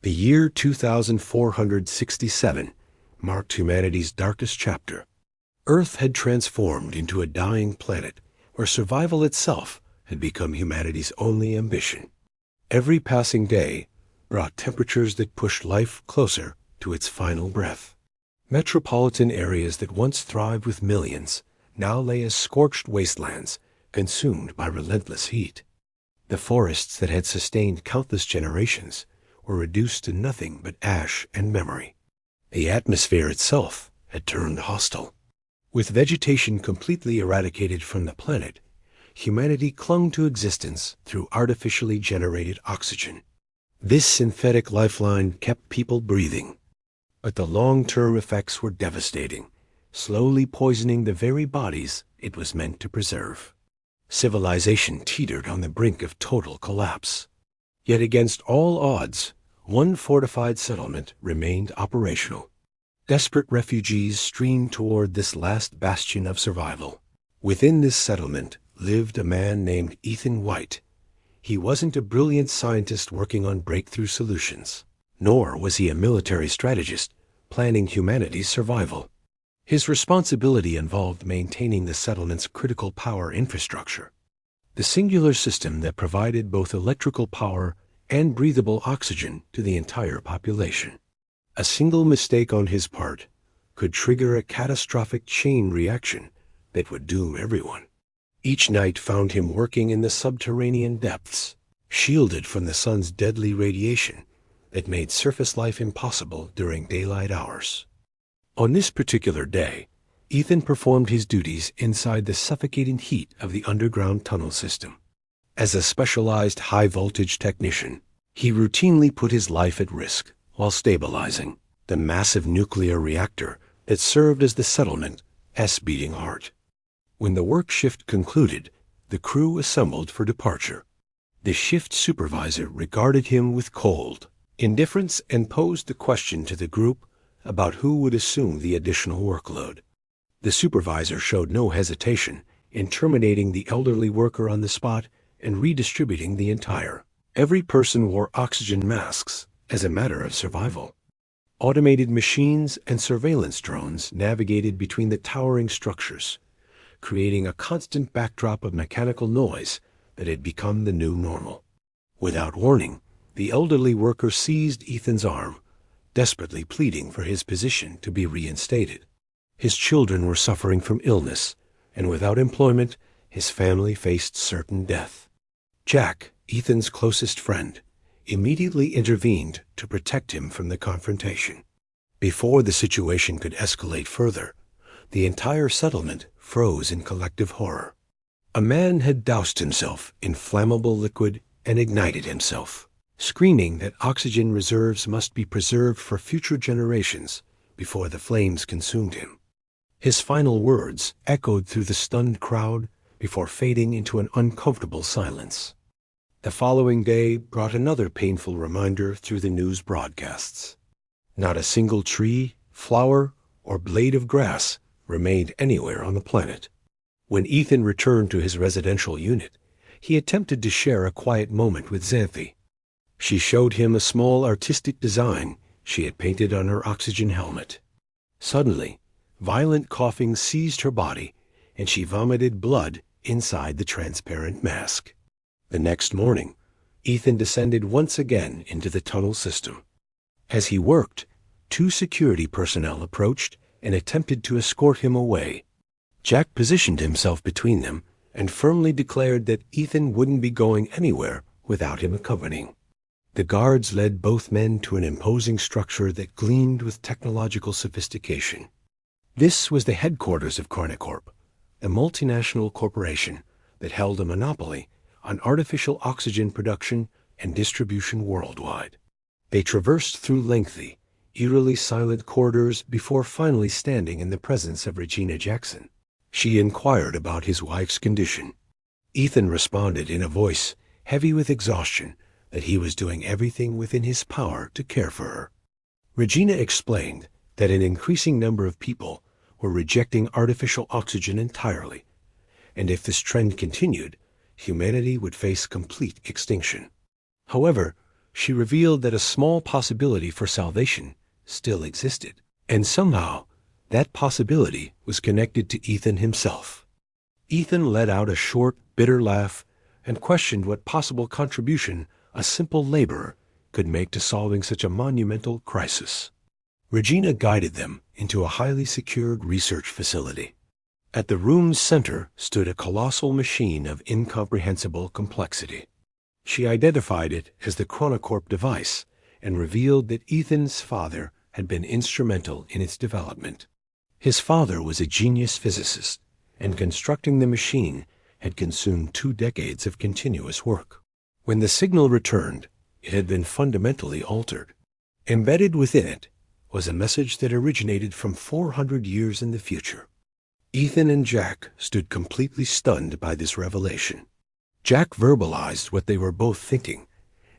The year 2467 marked humanity's darkest chapter. Earth had transformed into a dying planet where survival itself had become humanity's only ambition. Every passing day brought temperatures that pushed life closer to its final breath. Metropolitan areas that once thrived with millions now lay as scorched wastelands, consumed by relentless heat. The forests that had sustained countless generations were reduced to nothing but ash and memory. The atmosphere itself had turned hostile. With vegetation completely eradicated from the planet, humanity clung to existence through artificially generated oxygen. This synthetic lifeline kept people breathing. But the long-term effects were devastating, slowly poisoning the very bodies it was meant to preserve. Civilization teetered on the brink of total collapse. Yet against all odds, one fortified settlement remained operational. Desperate refugees streamed toward this last bastion of survival. Within this settlement lived a man named Ethan White. He wasn't a brilliant scientist working on breakthrough solutions, nor was he a military strategist planning humanity's survival. His responsibility involved maintaining the settlement's critical power infrastructure, the singular system that provided both electrical power and breathable oxygen to the entire population. A single mistake on his part could trigger a catastrophic chain reaction that would doom everyone. Each night found him working in the subterranean depths, shielded from the sun's deadly radiation that made surface life impossible during daylight hours. On this particular day, Ethan performed his duties inside the suffocating heat of the underground tunnel system. As a specialized high-voltage technician, he routinely put his life at risk while stabilizing the massive nuclear reactor that served as the settlement's beating heart. When the work shift concluded, the crew assembled for departure. The shift supervisor regarded him with cold indifference and posed the question to the group about who would assume the additional workload. The supervisor showed no hesitation in terminating the elderly worker on the spot and redistributing the entire. Every person wore oxygen masks as a matter of survival. Automated machines and surveillance drones navigated between the towering structures, creating a constant backdrop of mechanical noise that had become the new normal. Without warning, the elderly worker seized Ethan's arm, desperately pleading for his position to be reinstated. His children were suffering from illness, and without employment, his family faced certain death. Jack, Ethan's closest friend, immediately intervened to protect him from the confrontation. Before the situation could escalate further, the entire settlement froze in collective horror. A man had doused himself in flammable liquid and ignited himself, screaming that oxygen reserves must be preserved for future generations before the flames consumed him. His final words echoed through the stunned crowd before fading into an uncomfortable silence. The following day brought another painful reminder through the news broadcasts. Not a single tree, flower, or blade of grass remained anywhere on the planet. When Ethan returned to his residential unit, he attempted to share a quiet moment with Zanthy. She showed him a small artistic design she had painted on her oxygen helmet. Suddenly, violent coughing seized her body, and she vomited blood inside the transparent mask. The next morning, Ethan descended once again into the tunnel system. As he worked, 2 security personnel approached and attempted to escort him away. Jack positioned himself between them and firmly declared that Ethan wouldn't be going anywhere without him accompanying. The guards led both men to an imposing structure that gleamed with technological sophistication. This was the headquarters of Cornicorp, a multinational corporation that held a monopoly on artificial oxygen production and distribution worldwide. They traversed through lengthy, eerily silent corridors before finally standing in the presence of Regina Jackson. She inquired about his wife's condition. Ethan responded in a voice heavy with exhaustion that he was doing everything within his power to care for her. Regina explained that an increasing number of people were rejecting artificial oxygen entirely, and if this trend continued, humanity would face complete extinction. However, she revealed that a small possibility for salvation still existed, and somehow that possibility was connected to Ethan himself. Ethan let out a short, bitter laugh and questioned what possible contribution a simple laborer could make to solving such a monumental crisis. Regina guided them into a highly secured research facility. At the room's center stood a colossal machine of incomprehensible complexity. She identified it as the Chronocorp device and revealed that Ethan's father had been instrumental in its development. His father was a genius physicist, and constructing the machine had consumed 2 decades of continuous work. When the signal returned, it had been fundamentally altered. Embedded within it was a message that originated from 400 years in the future. Ethan and Jack stood completely stunned by this revelation. Jack verbalized what they were both thinking,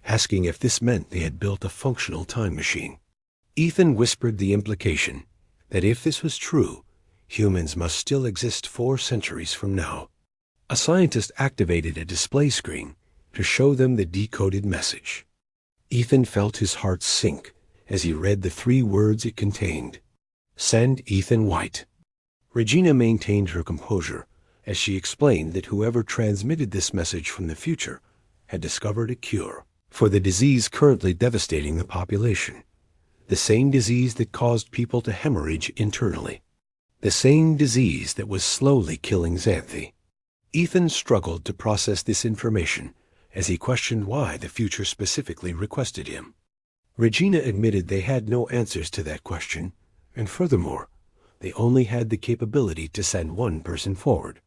asking if this meant they had built a functional time machine. Ethan whispered the implication that if this was true, humans must still exist 4 centuries from now. A scientist activated a display screen to show them the decoded message. Ethan felt his heart sink as he read the 3 words it contained. Send Ethan White. Regina maintained her composure as she explained that whoever transmitted this message from the future had discovered a cure for the disease currently devastating the population. The same disease that caused people to hemorrhage internally. The same disease that was slowly killing Zanthy. Ethan struggled to process this information as he questioned why the future specifically requested him. Regina admitted they had no answers to that question, and furthermore, they only had the capability to send 1 person forward.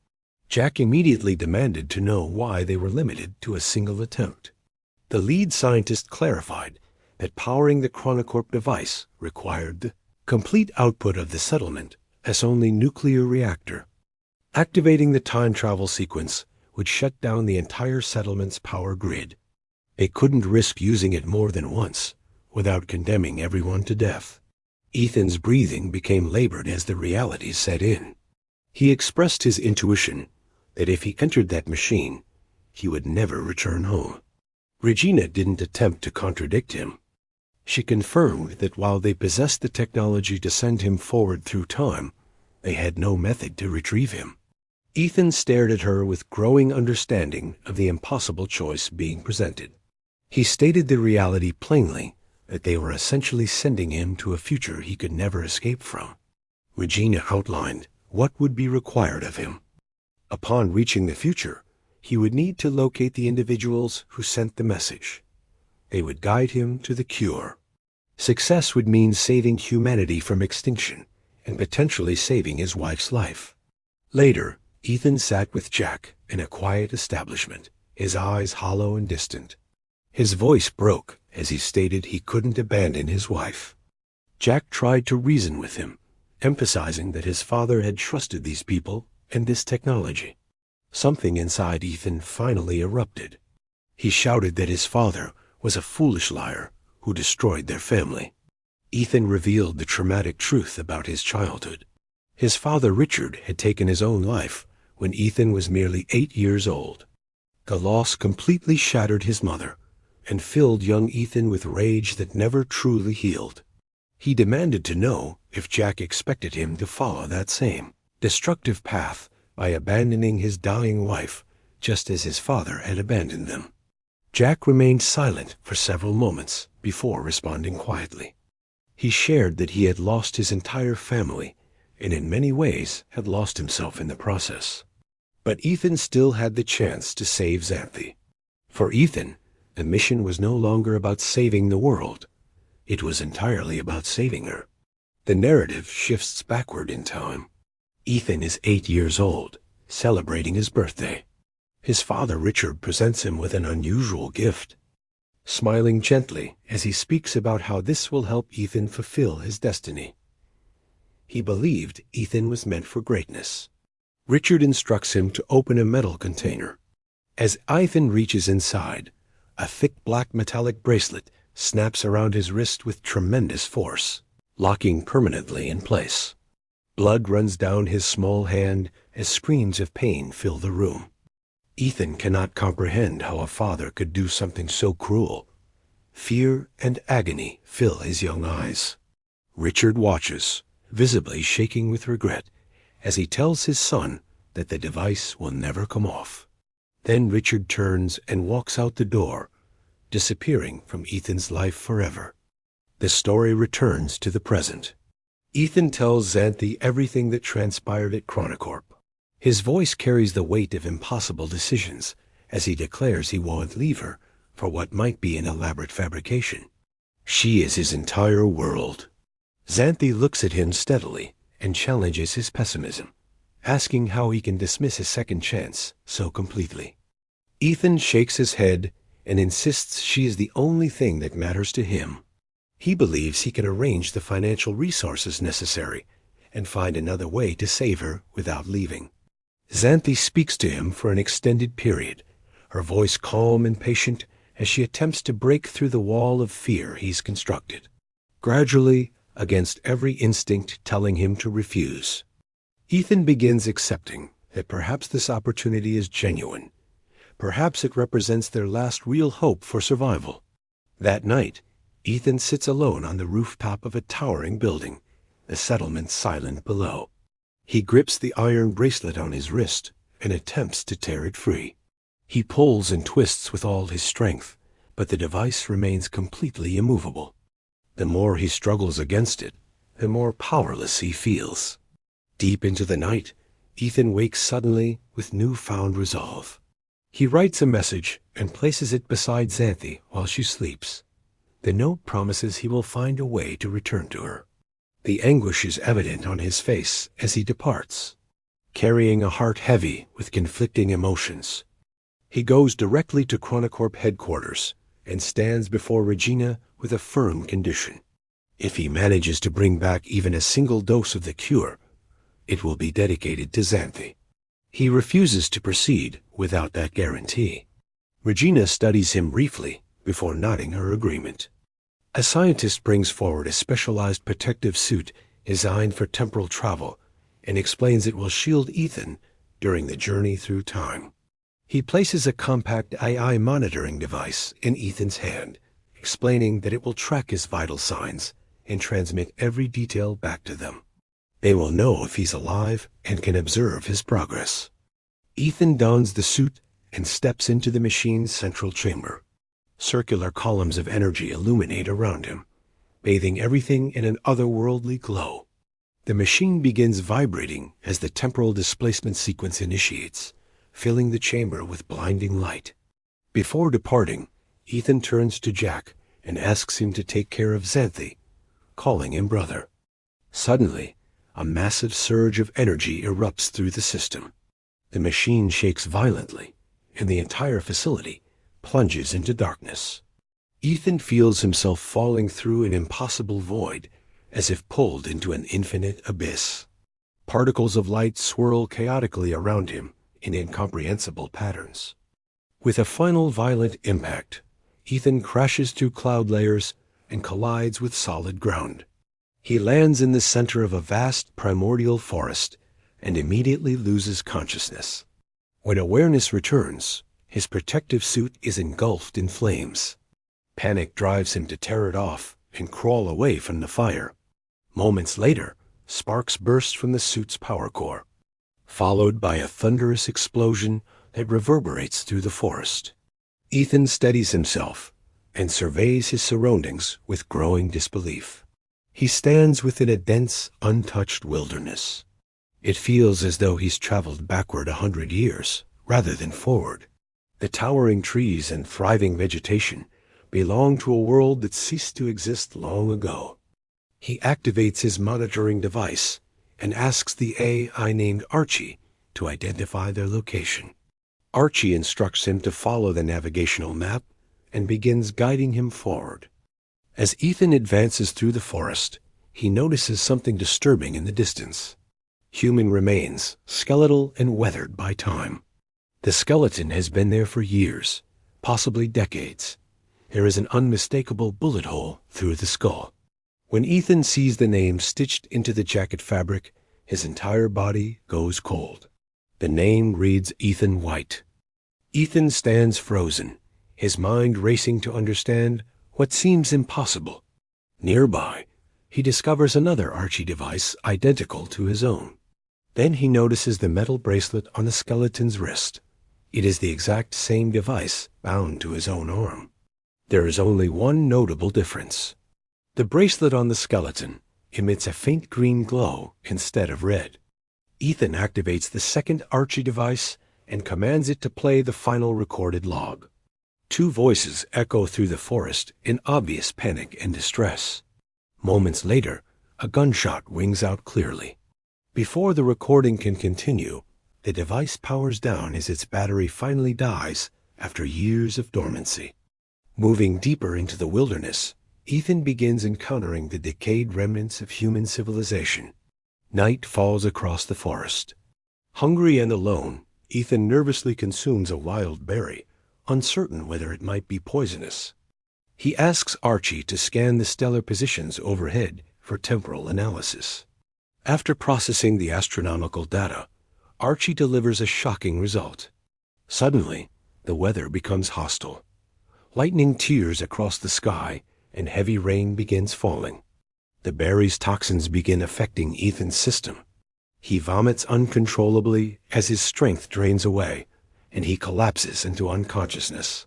Jack immediately demanded to know why they were limited to a single attempt. The lead scientist clarified that powering the Chronocorp device required the complete output of the settlement as only nuclear reactor. Activating the time travel sequence would shut down the entire settlement's power grid. They couldn't risk using it more than once without condemning everyone to death. Ethan's breathing became labored as the reality set in. He expressed his intuition that if he entered that machine, he would never return home. Regina didn't attempt to contradict him. She confirmed that while they possessed the technology to send him forward through time, they had no method to retrieve him. Ethan stared at her with growing understanding of the impossible choice being presented. He stated the reality plainly, that they were essentially sending him to a future he could never escape from. Regina outlined what would be required of him. Upon reaching the future, he would need to locate the individuals who sent the message. They would guide him to the cure. Success would mean saving humanity from extinction and potentially saving his wife's life. Later, Ethan sat with Jack in a quiet establishment, his eyes hollow and distant. His voice broke as he stated he couldn't abandon his wife. Jack tried to reason with him, emphasizing that his father had trusted these people and this technology. Something inside Ethan finally erupted. He shouted that his father was a foolish liar who destroyed their family. Ethan revealed the traumatic truth about his childhood. His father Richard had taken his own life when Ethan was merely 8 years old. The loss completely shattered his mother and filled young Ethan with rage that never truly healed. He demanded to know if Jack expected him to follow that same destructive path by abandoning his dying wife just as his father had abandoned them. Jack remained silent for several moments before responding quietly. He shared that he had lost his entire family and in many ways had lost himself in the process. But Ethan still had the chance to save Zanthy. For Ethan, the mission was no longer about saving the world. It was entirely about saving her. The narrative shifts backward in time. Ethan is 8 years old, celebrating his birthday. His father Richard presents him with an unusual gift, smiling gently as he speaks about how this will help Ethan fulfill his destiny. He believed Ethan was meant for greatness. Richard instructs him to open a metal container. As Ethan reaches inside, a thick black metallic bracelet snaps around his wrist with tremendous force, locking permanently in place. Blood runs down his small hand as screams of pain fill the room. Ethan cannot comprehend how a father could do something so cruel. Fear and agony fill his young eyes. Richard watches, visibly shaking with regret, as he tells his son that the device will never come off. Then Richard turns and walks out the door, disappearing from Ethan's life forever. The story returns to the present. Ethan tells Zanthy everything that transpired at Chronocorp. His voice carries the weight of impossible decisions as he declares he won't leave her for what might be an elaborate fabrication. She is his entire world. Zanthy looks at him steadily and challenges his pessimism, asking how he can dismiss a second chance so completely. Ethan shakes his head and insists she is the only thing that matters to him. He believes he can arrange the financial resources necessary and find another way to save her without leaving. Zanthy speaks to him for an extended period, her voice calm and patient as she attempts to break through the wall of fear he's constructed. Gradually, against every instinct telling him to refuse, Ethan begins accepting that perhaps this opportunity is genuine. Perhaps it represents their last real hope for survival. That night, Ethan sits alone on the rooftop of a towering building, the settlement silent below. He grips the iron bracelet on his wrist and attempts to tear it free. He pulls and twists with all his strength, but the device remains completely immovable. The more he struggles against it, the more powerless he feels. Deep into the night, Ethan wakes suddenly with newfound resolve. He writes a message and places it beside Zanthy while she sleeps. The note promises he will find a way to return to her. The anguish is evident on his face as he departs, carrying a heart heavy with conflicting emotions. He goes directly to Chronocorp headquarters and stands before Regina with a firm condition. If he manages to bring back even a single dose of the cure, it will be dedicated to Zanthy. He refuses to proceed without that guarantee. Regina studies him briefly before nodding her agreement. A scientist brings forward a specialized protective suit designed for temporal travel and explains it will shield Ethan during the journey through time. He places a compact AI monitoring device in Ethan's hand, explaining that it will track his vital signs and transmit every detail back to them. They will know if he's alive and can observe his progress. Ethan dons the suit and steps into the machine's central chamber. Circular columns of energy illuminate around him, bathing everything in an otherworldly glow. The machine begins vibrating as the temporal displacement sequence initiates, filling the chamber with blinding light. Before departing, Ethan turns to Jack and asks him to take care of Zanthy, calling him brother. Suddenly, a massive surge of energy erupts through the system. The machine shakes violently, and the entire facility plunges into darkness. Ethan feels himself falling through an impossible void, as if pulled into an infinite abyss. Particles of light swirl chaotically around him in incomprehensible patterns. With a final violent impact, Ethan crashes through cloud layers and collides with solid ground. He lands in the center of a vast primordial forest and immediately loses consciousness. When awareness returns, his protective suit is engulfed in flames. Panic drives him to tear it off and crawl away from the fire. Moments later, sparks burst from the suit's power core, followed by a thunderous explosion that reverberates through the forest. Ethan steadies himself and surveys his surroundings with growing disbelief. He stands within a dense, untouched wilderness. It feels as though he's traveled backward 100 years, rather than forward. The towering trees and thriving vegetation belong to a world that ceased to exist long ago. He activates his monitoring device and asks the AI named Archie to identify their location. Archie instructs him to follow the navigational map and begins guiding him forward. As Ethan advances through the forest, he notices something disturbing in the distance. Human remains, skeletal and weathered by time. The skeleton has been there for years, possibly decades. There is an unmistakable bullet hole through the skull. When Ethan sees the name stitched into the jacket fabric, his entire body goes cold. The name reads Ethan White. Ethan stands frozen, his mind racing to understand what seems impossible. Nearby, he discovers another Archie device identical to his own. Then he notices the metal bracelet on the skeleton's wrist. It is the exact same device bound to his own arm. There is only one notable difference. The bracelet on the skeleton emits a faint green glow instead of red. Ethan activates the second Archie device and commands it to play the final recorded log. Two voices echo through the forest in obvious panic and distress. Moments later, a gunshot rings out clearly. Before the recording can continue, the device powers down as its battery finally dies after years of dormancy. Moving deeper into the wilderness, Ethan begins encountering the decayed remnants of human civilization. Night falls across the forest. Hungry and alone, Ethan nervously consumes a wild berry, uncertain whether it might be poisonous. He asks Archie to scan the stellar positions overhead for temporal analysis. After processing the astronomical data, Archie delivers a shocking result. Suddenly, the weather becomes hostile. Lightning tears across the sky, and heavy rain begins falling. The berry's toxins begin affecting Ethan's system. He vomits uncontrollably as his strength drains away, and he collapses into unconsciousness.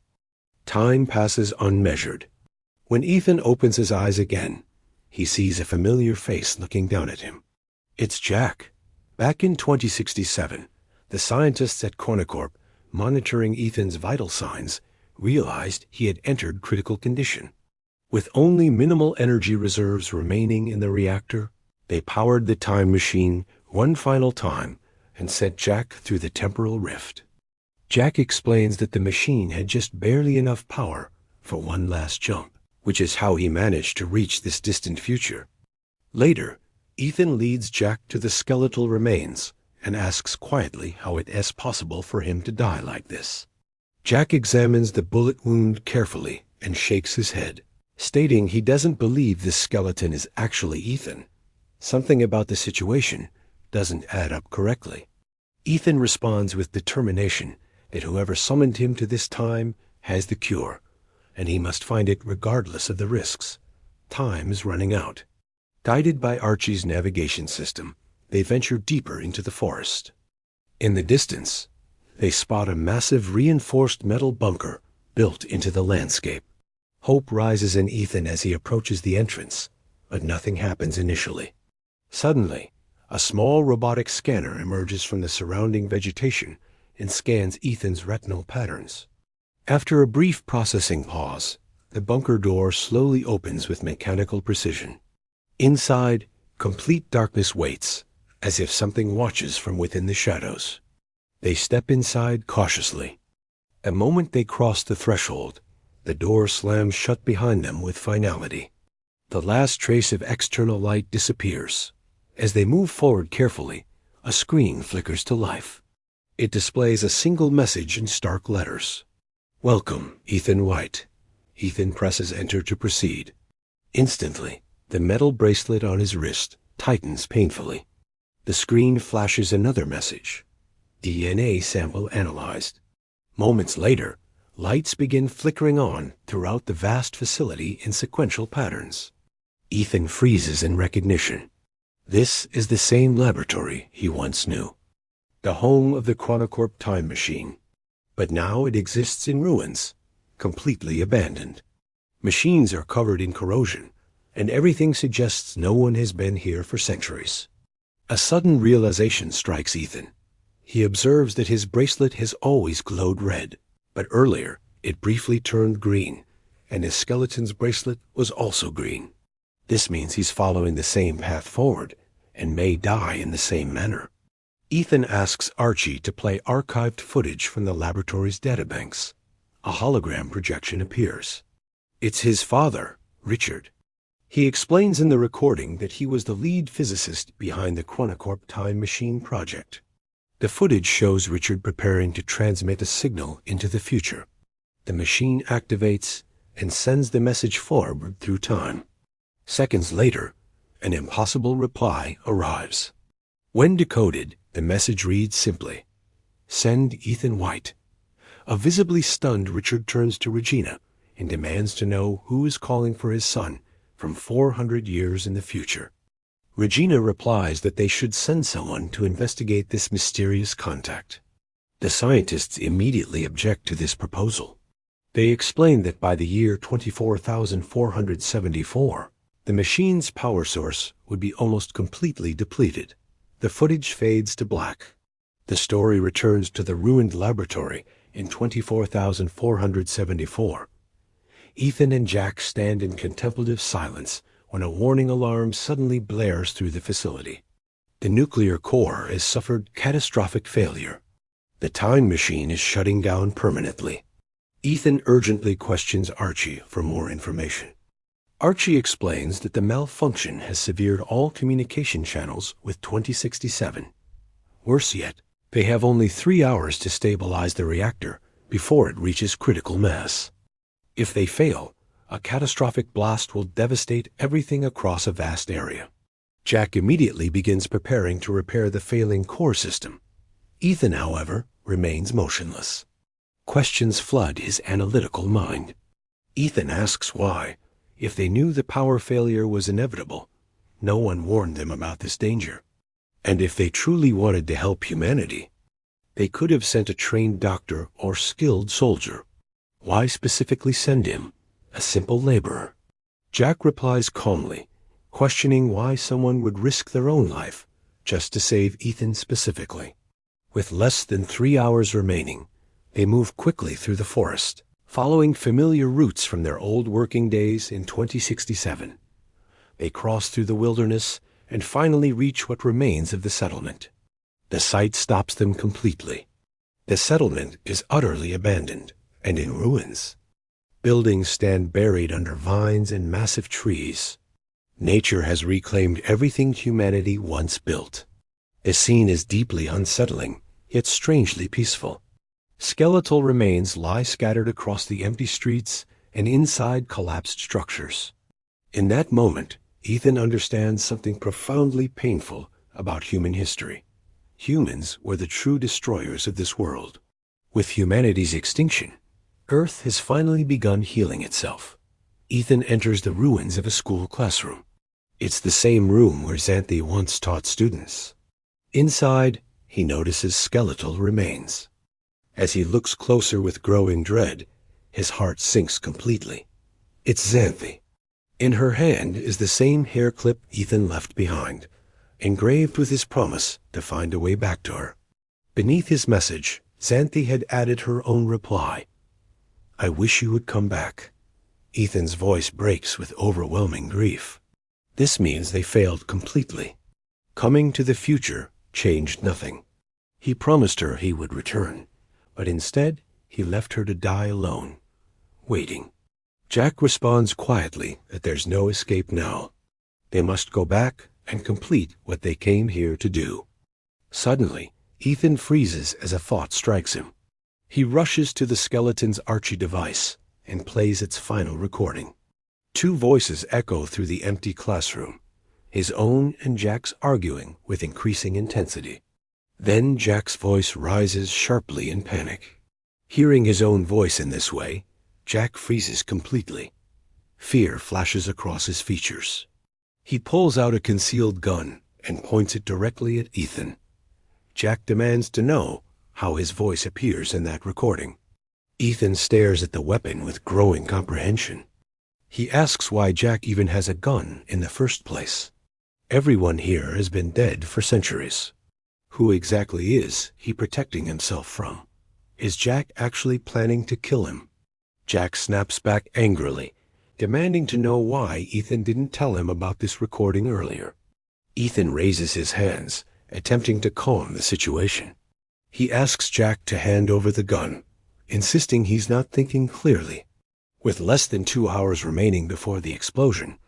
Time passes unmeasured. When Ethan opens his eyes again, he sees a familiar face looking down at him. It's Jack. Back in 2067, the scientists at Corp, monitoring Ethan's vital signs, realized he had entered critical condition. With only minimal energy reserves remaining in the reactor, they powered the time machine one final time and sent Jack through the temporal rift. Jack explains that the machine had just barely enough power for one last jump, which is how he managed to reach this distant future. Later, Ethan leads Jack to the skeletal remains and asks quietly how it is possible for him to die like this. Jack examines the bullet wound carefully and shakes his head, stating he doesn't believe this skeleton is actually Ethan. Something about the situation doesn't add up correctly. Ethan responds with determination that whoever summoned him to this time has the cure, and he must find it regardless of the risks. Time is running out. Guided by Archie's navigation system, they venture deeper into the forest. In the distance, they spot a massive reinforced metal bunker built into the landscape. Hope rises in Ethan as he approaches the entrance, but nothing happens initially. Suddenly, a small robotic scanner emerges from the surrounding vegetation and scans Ethan's retinal patterns. After a brief processing pause, the bunker door slowly opens with mechanical precision. Inside, complete darkness waits, as if something watches from within the shadows. They step inside cautiously. The moment they cross the threshold, the door slams shut behind them with finality. The last trace of external light disappears. As they move forward carefully, a screen flickers to life. It displays a single message in stark letters. "Welcome, Ethan White." Ethan presses enter to proceed. Instantly, the metal bracelet on his wrist tightens painfully. The screen flashes another message. DNA sample analyzed. Moments later, lights begin flickering on throughout the vast facility in sequential patterns. Ethan freezes in recognition. This is the same laboratory he once knew. The home of the Chronocorp time machine. But now it exists in ruins, completely abandoned. Machines are covered in corrosion, and everything suggests no one has been here for centuries. A sudden realization strikes Ethan. He observes that his bracelet has always glowed red, but earlier it briefly turned green, and his skeleton's bracelet was also green. This means he's following the same path forward, and may die in the same manner. Ethan asks Archie to play archived footage from the laboratory's databanks. A hologram projection appears. It's his father, Richard. He explains in the recording that he was the lead physicist behind the Chronocorp time machine project. The footage shows Richard preparing to transmit a signal into the future. The machine activates and sends the message forward through time. Seconds later, an impossible reply arrives. When decoded, the message reads simply, "Send Ethan White." A visibly stunned Richard turns to Regina and demands to know who is calling for his son from 400 years in the future. Regina replies that they should send someone to investigate this mysterious contact. The scientists immediately object to this proposal. They explain that by the year 24,474, the machine's power source would be almost completely depleted. The footage fades to black. The story returns to the ruined laboratory in 24,474. Ethan and Jack stand in contemplative silence when a warning alarm suddenly blares through the facility. The nuclear core has suffered catastrophic failure. The time machine is shutting down permanently. Ethan urgently questions Archie for more information. Archie explains that the malfunction has severed all communication channels with 2067. Worse yet, they have only 3 hours to stabilize the reactor before it reaches critical mass. If they fail, a catastrophic blast will devastate everything across a vast area. Jack immediately begins preparing to repair the failing core system. Ethan, however, remains motionless. Questions flood his analytical mind. Ethan asks why, if they knew the power failure was inevitable, no one warned them about this danger. And if they truly wanted to help humanity, they could have sent a trained doctor or skilled soldier. Why specifically send him, a simple laborer? Jack replies calmly, questioning why someone would risk their own life just to save Ethan specifically. With less than 3 hours remaining, they move quickly through the forest, following familiar routes from their old working days in 2067. They cross through the wilderness and finally reach what remains of the settlement. The sight stops them completely. The settlement is utterly abandoned and in ruins. Buildings stand buried under vines and massive trees. Nature has reclaimed everything humanity once built. The scene is deeply unsettling, yet strangely peaceful. Skeletal remains lie scattered across the empty streets and inside collapsed structures. In that moment, Ethan understands something profoundly painful about human history. Humans were the true destroyers of this world. With humanity's extinction, Earth has finally begun healing itself. Ethan enters the ruins of a school classroom. It's the same room where Zanthy once taught students. Inside, he notices skeletal remains. As he looks closer with growing dread, his heart sinks completely. It's Zanthy. In her hand is the same hair clip Ethan left behind, engraved with his promise to find a way back to her. Beneath his message, Zanthy had added her own reply. "I wish you would come back." Ethan's voice breaks with overwhelming grief. This means they failed completely. Coming to the future changed nothing. He promised her he would return, but instead he left her to die alone, waiting. Jack responds quietly that there's no escape now. They must go back and complete what they came here to do. Suddenly, Ethan freezes as a thought strikes him. He rushes to the skeleton's Archie device and plays its final recording. 2 voices echo through the empty classroom, his own and Jack's arguing with increasing intensity. Then Jack's voice rises sharply in panic. Hearing his own voice in this way, Jack freezes completely. Fear flashes across his features. He pulls out a concealed gun and points it directly at Ethan. Jack demands to know how his voice appears in that recording. Ethan stares at the weapon with growing comprehension. He asks why Jack even has a gun in the first place. Everyone here has been dead for centuries. Who exactly is he protecting himself from? Is Jack actually planning to kill him? Jack snaps back angrily, demanding to know why Ethan didn't tell him about this recording earlier. Ethan raises his hands, attempting to calm the situation. He asks Jack to hand over the gun, insisting he's not thinking clearly. With less than 2 hours remaining before the explosion,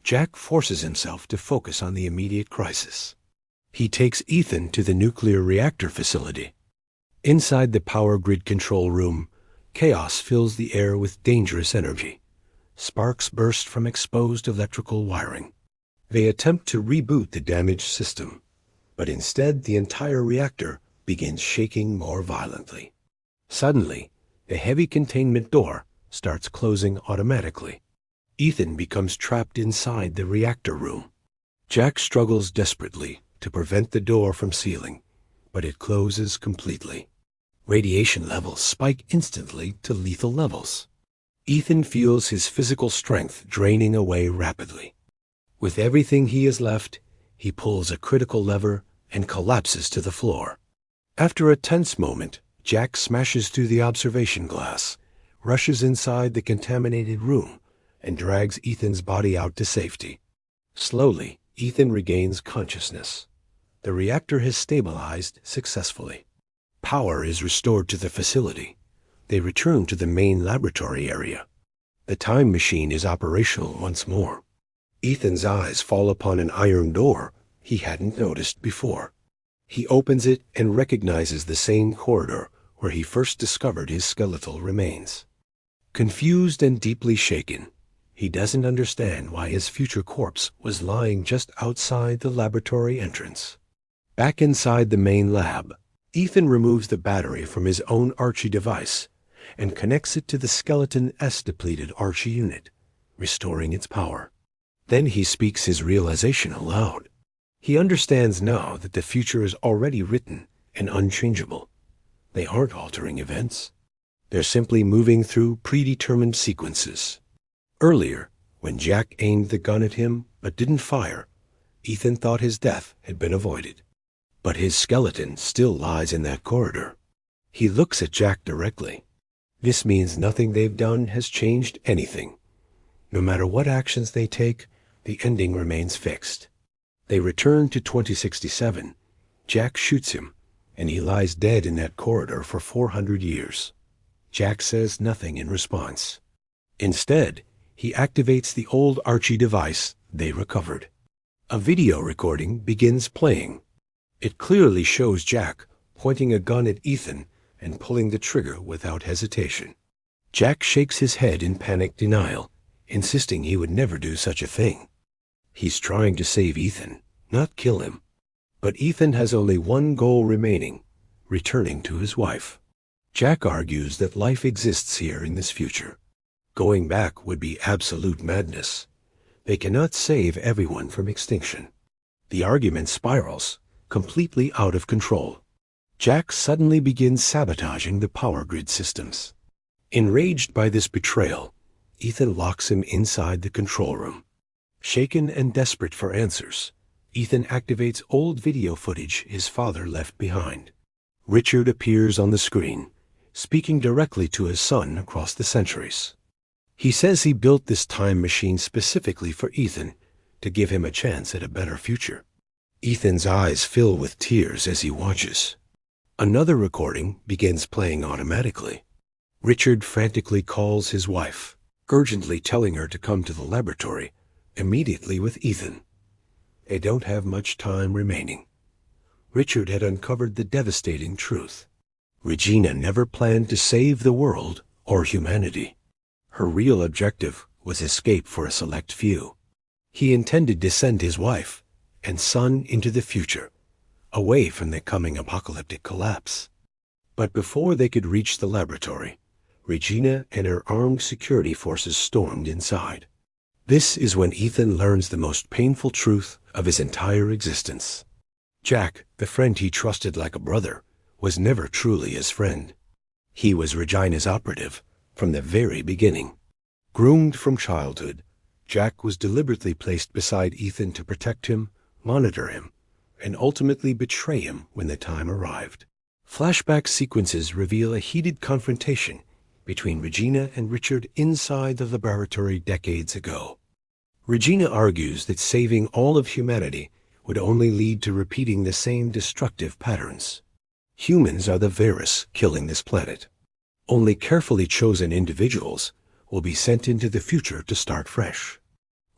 Jack forces himself to focus on the immediate crisis. He takes Ethan to the nuclear reactor facility. Inside the power grid control room, chaos fills the air with dangerous energy. Sparks burst from exposed electrical wiring. They attempt to reboot the damaged system, but instead the entire reactor begins shaking more violently. Suddenly, the heavy containment door starts closing automatically. Ethan becomes trapped inside the reactor room. Jack struggles desperately to prevent the door from sealing, but it closes completely. Radiation levels spike instantly to lethal levels. Ethan feels his physical strength draining away rapidly. With everything he has left, he pulls a critical lever and collapses to the floor. After a tense moment, Jack smashes through the observation glass, rushes inside the contaminated room, and drags Ethan's body out to safety. Slowly, Ethan regains consciousness. The reactor has stabilized successfully. Power is restored to the facility. They return to the main laboratory area. The time machine is operational once more. Ethan's eyes fall upon an iron door he hadn't noticed before. He opens it and recognizes the same corridor where he first discovered his skeletal remains. Confused and deeply shaken, he doesn't understand why his future corpse was lying just outside the laboratory entrance. Back inside the main lab, Ethan removes the battery from his own Archie device and connects it to the skeleton S-depleted Archie unit, restoring its power. Then he speaks his realization aloud. He understands now that the future is already written and unchangeable. They aren't altering events. They're simply moving through predetermined sequences. Earlier, when Jack aimed the gun at him but didn't fire, Ethan thought his death had been avoided. But his skeleton still lies in that corridor. He looks at Jack directly. This means nothing they've done has changed anything. No matter what actions they take, the ending remains fixed. They return to 2067. Jack shoots him, and he lies dead in that corridor for 400 years. Jack says nothing in response. Instead, he activates the old Archie device they recovered. A video recording begins playing. It clearly shows Jack pointing a gun at Ethan and pulling the trigger without hesitation. Jack shakes his head in panic denial, insisting he would never do such a thing. He's trying to save Ethan, not kill him. But Ethan has only one goal remaining, returning to his wife. Jack argues that life exists here in this future. Going back would be absolute madness. They cannot save everyone from extinction. The argument spirals, completely out of control. Jack suddenly begins sabotaging the power grid systems. Enraged by this betrayal, Ethan locks him inside the control room. Shaken and desperate for answers, Ethan activates old video footage his father left behind. Richard appears on the screen, speaking directly to his son across the centuries. He says he built this time machine specifically for Ethan, to give him a chance at a better future. Ethan's eyes fill with tears as he watches. Another recording begins playing automatically. Richard frantically calls his wife, urgently telling her to come to the laboratory immediately with Ethan. They don't have much time remaining. Richard had uncovered the devastating truth. Regina never planned to save the world or humanity. Her real objective was escape for a select few. He intended to send his wife and son into the future, away from the coming apocalyptic collapse. But before they could reach the laboratory, Regina and her armed security forces stormed inside. This is when Ethan learns the most painful truth of his entire existence. Jack, the friend he trusted like a brother, was never truly his friend. He was Regina's operative from the very beginning. Groomed from childhood, Jack was deliberately placed beside Ethan to protect him, monitor him, and ultimately betray him when the time arrived. Flashback sequences reveal a heated confrontation between Regina and Richard inside the laboratory decades ago. Regina argues that saving all of humanity would only lead to repeating the same destructive patterns. Humans are the virus killing this planet. Only carefully chosen individuals will be sent into the future to start fresh.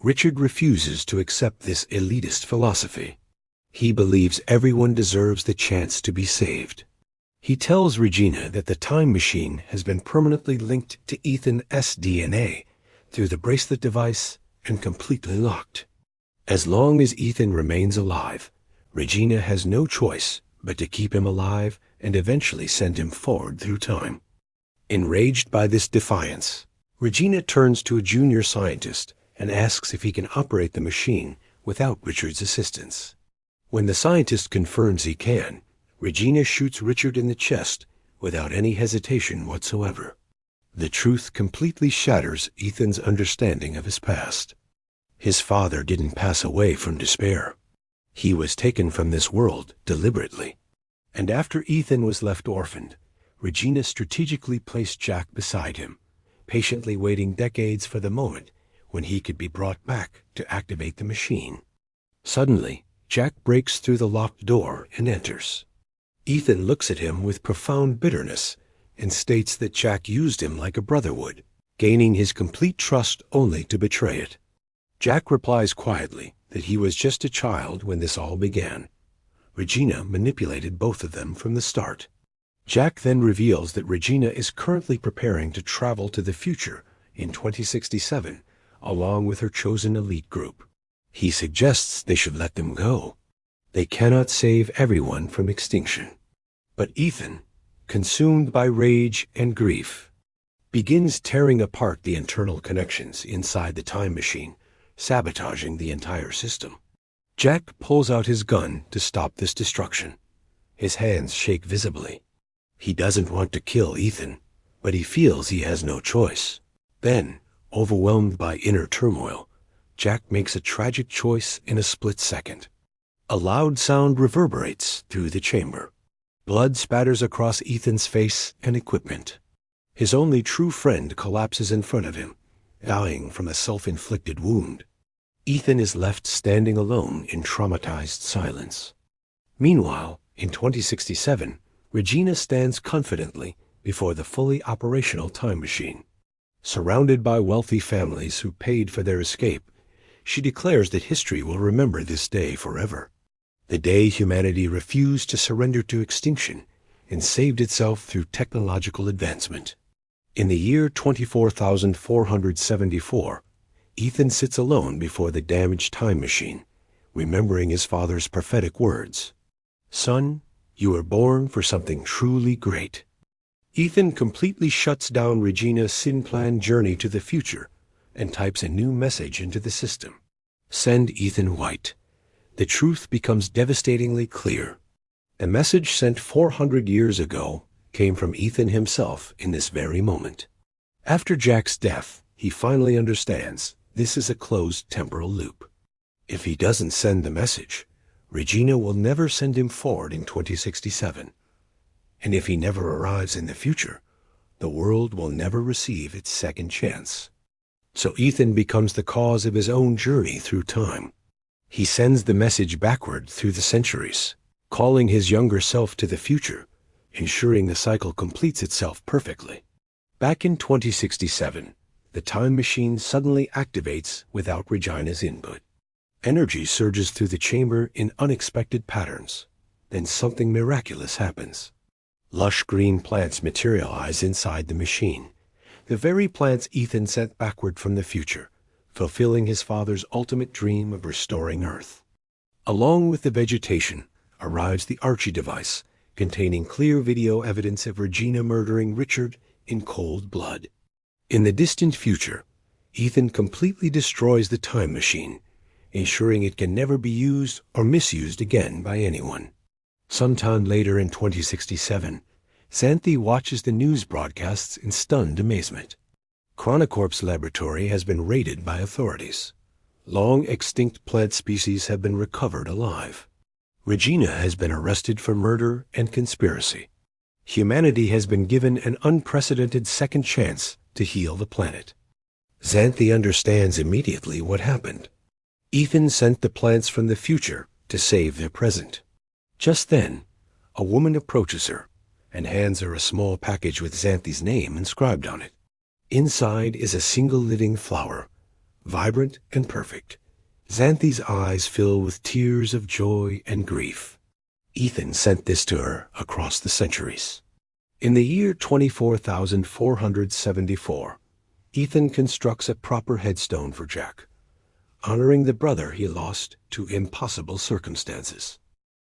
Richard refuses to accept this elitist philosophy. He believes everyone deserves the chance to be saved. He tells Regina that the time machine has been permanently linked to Ethan's DNA through the bracelet device and completely locked. As long as Ethan remains alive, Regina has no choice but to keep him alive and eventually send him forward through time. Enraged by this defiance, Regina turns to a junior scientist and asks if he can operate the machine without Richard's assistance. When the scientist confirms he can, Regina shoots Richard in the chest without any hesitation whatsoever. The truth completely shatters Ethan's understanding of his past. His father didn't pass away from despair. He was taken from this world deliberately. And after Ethan was left orphaned, Regina strategically placed Jack beside him, patiently waiting decades for the moment when he could be brought back to activate the machine. Suddenly, Jack breaks through the locked door and enters. Ethan looks at him with profound bitterness and states that Jack used him like a brother would, gaining his complete trust only to betray it. Jack replies quietly that he was just a child when this all began. Regina manipulated both of them from the start. Jack then reveals that Regina is currently preparing to travel to the future in 2067, along with her chosen elite group. He suggests they should let them go. They cannot save everyone from extinction. But Ethan, consumed by rage and grief, begins tearing apart the internal connections inside the time machine, sabotaging the entire system. Jack pulls out his gun to stop this destruction. His hands shake visibly. He doesn't want to kill Ethan, but he feels he has no choice. Then, overwhelmed by inner turmoil, Jack makes a tragic choice in a split second. A loud sound reverberates through the chamber. Blood spatters across Ethan's face and equipment. His only true friend collapses in front of him, dying from a self-inflicted wound. Ethan is left standing alone in traumatized silence. Meanwhile, in 2067, Regina stands confidently before the fully operational time machine. Surrounded by wealthy families who paid for their escape, she declares that history will remember this day forever. The day humanity refused to surrender to extinction and saved itself through technological advancement. In the year 24,474, Ethan sits alone before the damaged time machine, remembering his father's prophetic words. "Son, you were born for something truly great." Ethan completely shuts down Regina's sin-planned journey to the future and types a new message into the system. "Send Ethan White." The truth becomes devastatingly clear. A message sent 400 years ago came from Ethan himself in this very moment. After Jack's death, he finally understands this is a closed temporal loop. If he doesn't send the message, Regina will never send him forward in 2067. And if he never arrives in the future, the world will never receive its second chance. So Ethan becomes the cause of his own journey through time. He sends the message backward through the centuries, calling his younger self to the future, ensuring the cycle completes itself perfectly. Back in 2067, the time machine suddenly activates without Regina's input. Energy surges through the chamber in unexpected patterns. Then something miraculous happens. Lush green plants materialize inside the machine, the very plants Ethan sent backward from the future, fulfilling his father's ultimate dream of restoring Earth. Along with the vegetation arrives the Archie device, containing clear video evidence of Regina murdering Richard in cold blood. In the distant future, Ethan completely destroys the time machine, ensuring it can never be used or misused again by anyone. Sometime later in 2067, Zanthy watches the news broadcasts in stunned amazement. Chronocorp's laboratory has been raided by authorities. Long-extinct plant species have been recovered alive. Regina has been arrested for murder and conspiracy. Humanity has been given an unprecedented second chance to heal the planet. Zanthy understands immediately what happened. Ethan sent the plants from the future to save their present. Just then, a woman approaches her and hands her a small package with Zanthy's name inscribed on it. Inside is a single living flower, vibrant and perfect. Zanthy's eyes fill with tears of joy and grief. Ethan sent this to her across the centuries. In the year 24,474, Ethan constructs a proper headstone for Jack, honoring the brother he lost to impossible circumstances.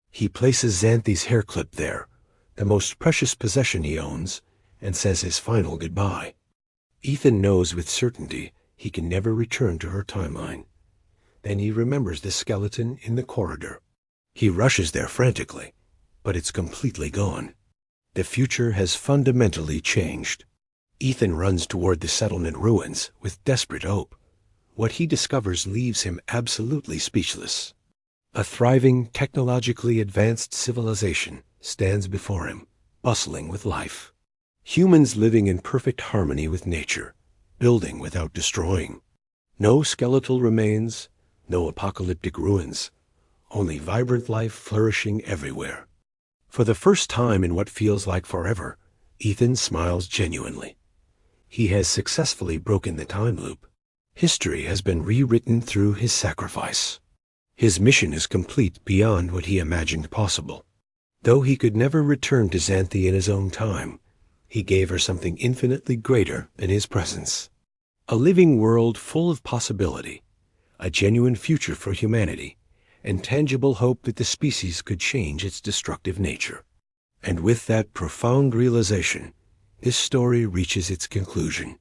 He places Zanthy's hair clip there, the most precious possession he owns, and says his final goodbye. Ethan knows with certainty he can never return to her timeline. Then he remembers the skeleton in the corridor. He rushes there frantically, but it's completely gone. The future has fundamentally changed. Ethan runs toward the settlement ruins with desperate hope. What he discovers leaves him absolutely speechless. A thriving, technologically advanced civilization stands before him, bustling with life. Humans living in perfect harmony with nature, building without destroying. No skeletal remains, no apocalyptic ruins, only vibrant life flourishing everywhere. For the first time in what feels like forever, Ethan smiles genuinely. He has successfully broken the time loop. History has been rewritten through his sacrifice. His mission is complete beyond what he imagined possible. Though he could never return to Zanthy in his own time, he gave her something infinitely greater than his presence. A living world full of possibility, a genuine future for humanity, and tangible hope that the species could change its destructive nature. And with that profound realization, this story reaches its conclusion.